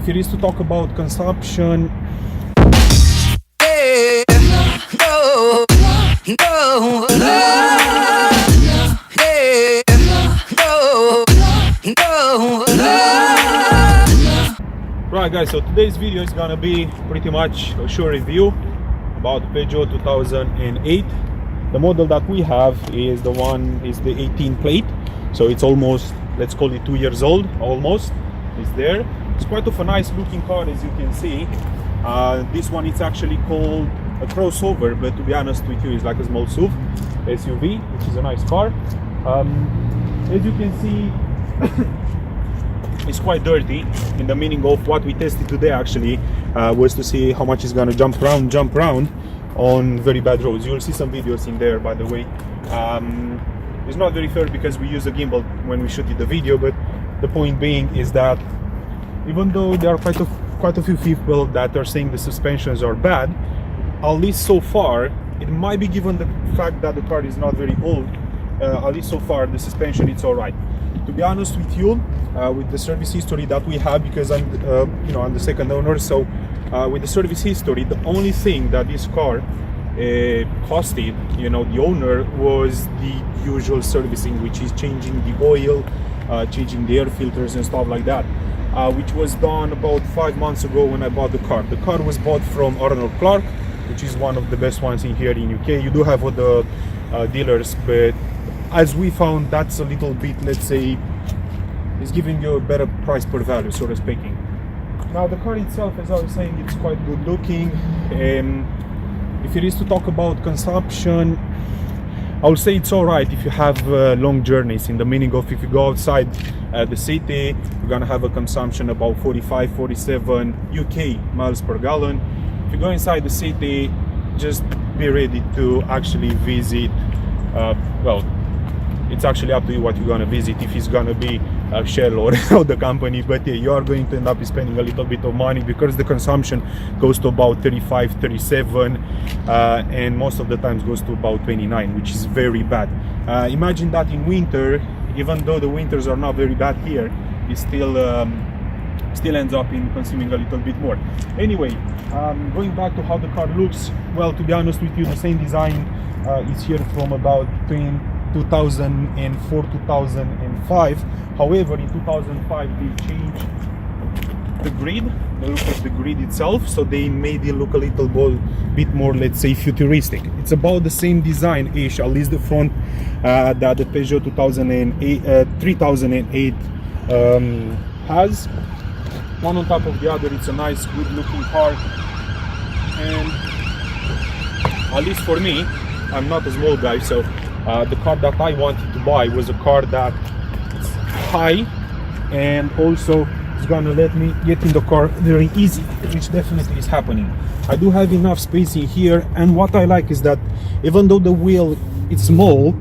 if it is to talk about consumption, right guys, so today's video is gonna be pretty much a short review about Peugeot 2008. The model that we have is the 18 plate, so it's almost, let's call it 2 years old, almost. It's there. It's quite of a nice looking car, as you can see. This one is actually called a crossover, but to be honest with you, it's like a small SUV, which is a nice car. As you can see, it's quite dirty, in the meaning of what we tested today actually was to see how much it's gonna jump around on very bad roads. You'll see some videos in there, by the way. It's not very fair because we use a gimbal when we shoot the video, but the point being is that even though there are quite a few people that are saying the suspensions are bad, at least so far, it might be given the fact that the car is not very old, at least so far the suspension it's all right. To be honest with you, with the service history that we have, because I'm I'm the second owner, so with the service history, the only thing that this car costed the owner was the usual servicing, which is changing the oil, changing the air filters and stuff like that, which was done about 5 months ago when I bought the car. The car was bought from Arnold Clark, which is one of the best ones in here in UK. You do have other dealers, but as we found, that's a little bit, let's say, is giving you a better price per value, sort of speaking. Now the car itself, as I was saying, it's quite good looking. If it is to talk about consumption, I would say it's all right if you have long journeys, in the meaning of if you go outside the city, you're gonna have a consumption about 45-47 UK miles per gallon. If you go inside the city, just be ready to actually visit, well, it's actually up to you what you're gonna visit, if it's gonna be Shell or the company, but yeah, you are going to end up spending a little bit of money because the consumption goes to about 35-37 and most of the times goes to about 29, which is very bad. Imagine that in winter, even though the winters are not very bad here, it still ends up in consuming a little bit more. Anyway, going back to how the car looks, well, to be honest with you, the same design is here from about 2004 2005. However, in 2005 they changed the grid, the look of the grid itself, so they made it look a little bit more, let's say, futuristic. It's about the same design ish, at least the front, that the Peugeot 3008 has. One on top of the other. It's a nice, good looking car, and at least for me, I'm not a small guy, so the car that I wanted to buy was a car that is high and also is gonna let me get in the car very easy, which definitely is happening. I do have enough space in here, and what I like is that even though the wheel is small,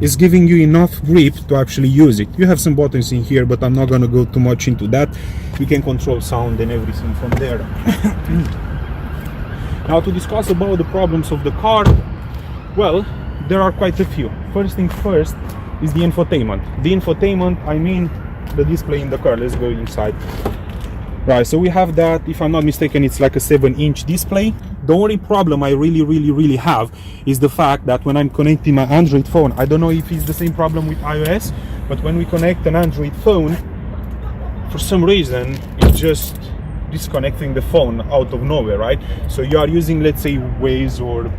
it's giving you enough grip to actually use it. You have some buttons in here, but I'm not gonna go too much into that. You can control sound and everything from there. Now, to discuss about the problems of the car, well, there are quite a few. First thing first is the infotainment. The infotainment, I mean the display in the car. Let's go inside. Right, so we have that, if I'm not mistaken, it's like a 7-inch display. The only problem I really have is the fact that when I'm connecting my Android phone, I don't know if it's the same problem with iOS, but when we connect an Android phone, for some reason, it's just disconnecting the phone out of nowhere, right? So you are using, let's say, Waze or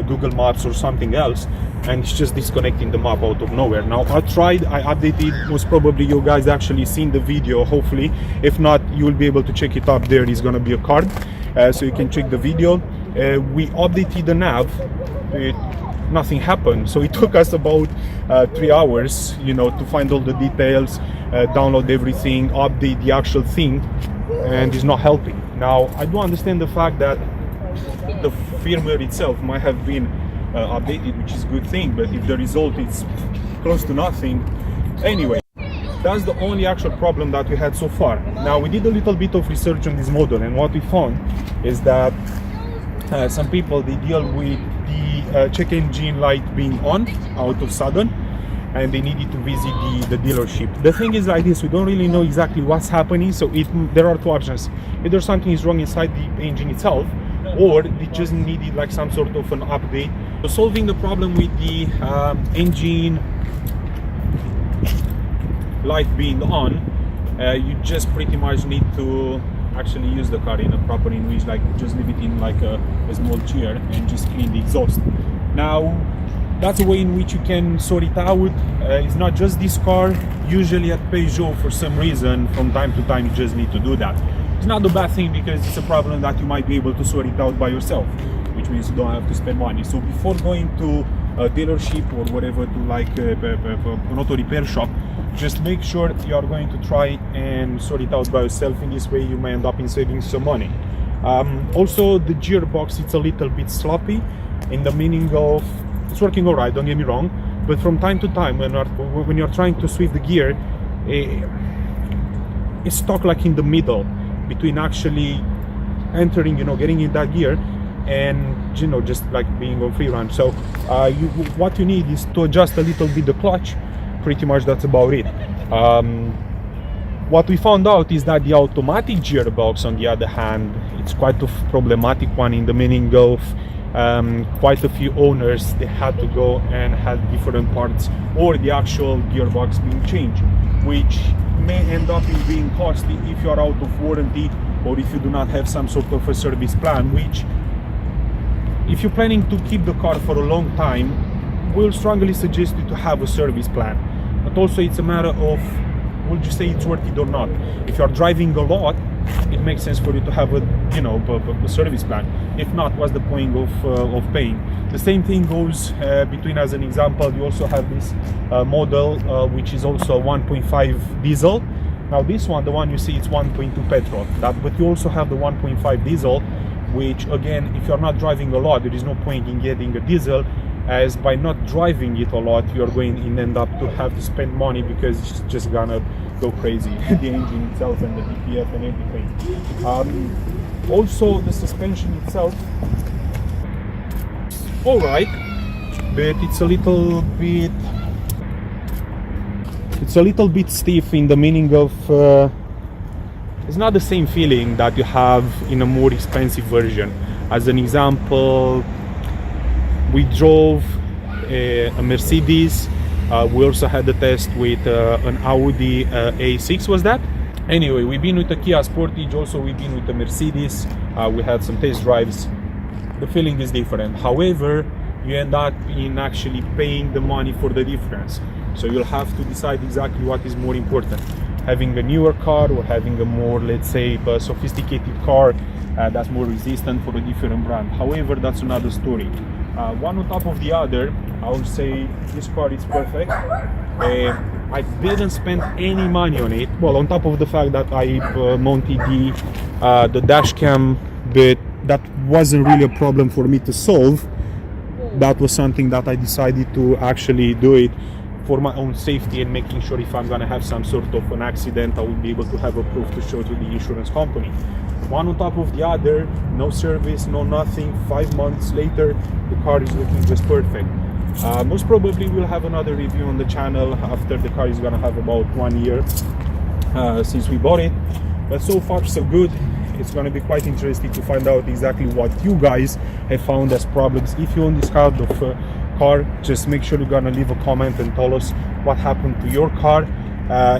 Google Maps or something else, and it's just disconnecting the map out of nowhere. Now, I tried, I updated, most probably you guys actually seen the video, hopefully. If not, you will be able to check it up. There is gonna be a card, so you can check the video. We updated the nav, nothing happened, so it took us about 3 hours, to find all the details, download everything, update the actual thing, and it's not helping. Now, I do understand the fact that the firmware itself might have been updated, which is a good thing, but if the result is close to nothing, anyway, that's the only actual problem that we had so far. Now, we did a little bit of research on this model, and what we found is that some people, they deal with the check engine light being on out of sudden, and they needed to visit the dealership. The thing is like this, we don't really know exactly what's happening, so there are two options. Either something is wrong inside the engine itself, or they just needed like some sort of an update. So solving the problem with the engine light being on, you just pretty much need to actually use the car in a proper English, like just leave it in like a small chair and just clean the exhaust. Now that's a way in which you can sort it out. It's not just this car. Usually at Peugeot, for some reason, from time to time, you just need to do that. It's not a bad thing because it's a problem that you might be able to sort it out by yourself, which means you don't have to spend money. So before going to a dealership or whatever, to like an auto repair shop, just make sure you are going to try and sort it out by yourself. In this way you may end up in saving some money. Also, the gearbox, it's a little bit sloppy, in the meaning of it's working all right, don't get me wrong, but from time to time when you're trying to sweep the gear, it's stuck like in the middle between actually entering, getting in that gear and just like being on free run. So what you need is to adjust a little bit the clutch. Pretty much that's about it. What we found out is that the automatic gearbox, on the other hand, it's quite a problematic one, in the meaning of quite a few owners, they had to go and have different parts or the actual gearbox being changed, which may end up in being costly if you are out of warranty or if you do not have some sort of a service plan, which, if you're planning to keep the car for a long time, we'll strongly suggest you to have a service plan. But also it's a matter of, would you say it's worth it or not? If you're driving a lot, it makes sense for you to have a service plan. If not, what's the point of paying? The same thing goes between, as an example, you also have this model which is also a 1.5 diesel. Now this one, the one you see, it's 1.2 petrol. But you also have the 1.5 diesel, which again, if you're not driving a lot, there is no point in getting a diesel, as by not driving it a lot, you're going to end up to have to spend money because it's just gonna go crazy, the engine itself and the DPF and everything. Also the suspension itself, all right, but it's a little bit stiff, in the meaning of it's not the same feeling that you have in a more expensive version. As an example, we drove a Mercedes. We also had the test with an Audi A6, was that? Anyway, we've been with a Kia Sportage, also we've been with a Mercedes. We had some test drives. The feeling is different. However, you end up in actually paying the money for the difference. So you'll have to decide exactly what is more important. Having a newer car or having a more, let's say, sophisticated car that's more resistant for a different brand. However, that's another story. One on top of the other, I would say this car is perfect. I didn't spend any money on it. Well, on top of the fact that I mounted the Dashcam, but that wasn't really a problem for me to solve. That was something that I decided to actually do it for my own safety and making sure if I'm gonna have some sort of an accident, I will be able to have a proof to show to the insurance company. One on top of the other, no service, no nothing. 5 months later, the car is looking just perfect. Most probably we'll have another review on the channel after the car is gonna have about 1 year since we bought it. But so far so good. It's gonna be quite interesting to find out exactly what you guys have found as problems. If you own this kind of car, just make sure you're gonna leave a comment and tell us what happened to your car,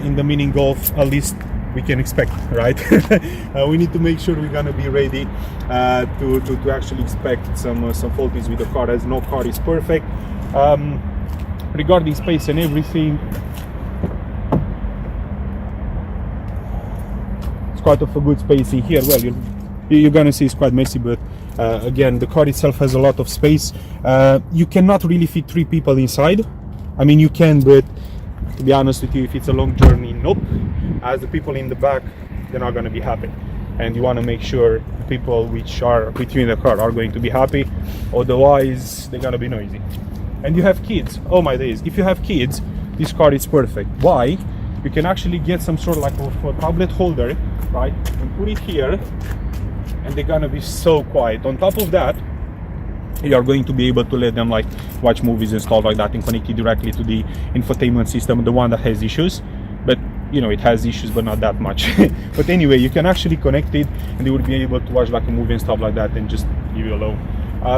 in the meaning of at least we can expect, right? We need to make sure we're gonna be ready to actually expect some faulties with the car, as no car is perfect. Regarding space and everything, it's quite of a good space in here. Well, you're gonna see it's quite messy, but again, the car itself has a lot of space. You cannot really fit 3 people inside. I mean, you can, but to be honest with you, if it's a long journey, nope. As the people in the back, they're not going to be happy, and you want to make sure the people which are with you in the car are going to be happy, otherwise they're going to be noisy. And you have kids, oh my days, if you have kids, this car is perfect. Why? You can actually get some sort of like a tablet holder, right, and put it here, and they're gonna be so quiet. On top of that, you are going to be able to let them like watch movies and stuff like that and connect it directly to the infotainment system, the one that has issues. But you know, it has issues, but not that much. But anyway, you can actually connect it and they will be able to watch like a movie and stuff like that and just leave it alone.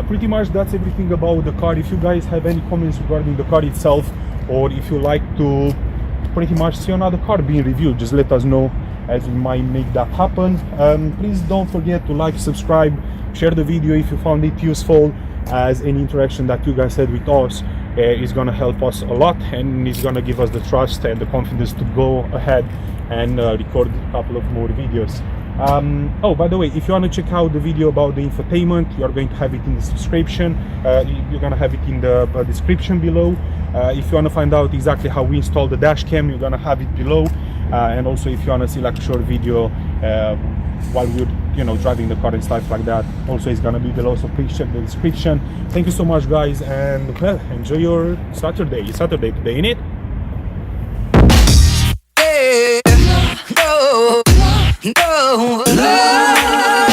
Pretty much that's everything about the car. If you guys have any comments regarding the car itself, or if you like to pretty much see another car being reviewed, just let us know, as we might make that happen. Please don't forget to like, subscribe, share the video if you found it useful, as any interaction that you guys had with us is gonna help us a lot, and it's gonna give us the trust and the confidence to go ahead and record a couple of more videos. Oh, by the way, if you want to check out the video about the infotainment, you're going to have it in the description. You're gonna have it in the description below. If you want to find out exactly how we install the dash cam, you're gonna have it below. And also, if you want to see like a short video while we're, you know, driving the car and stuff like that, also it's gonna be below, so please check the description. Thank you so much, guys, and well, enjoy your Saturday. It's Saturday today, innit? No, no, no.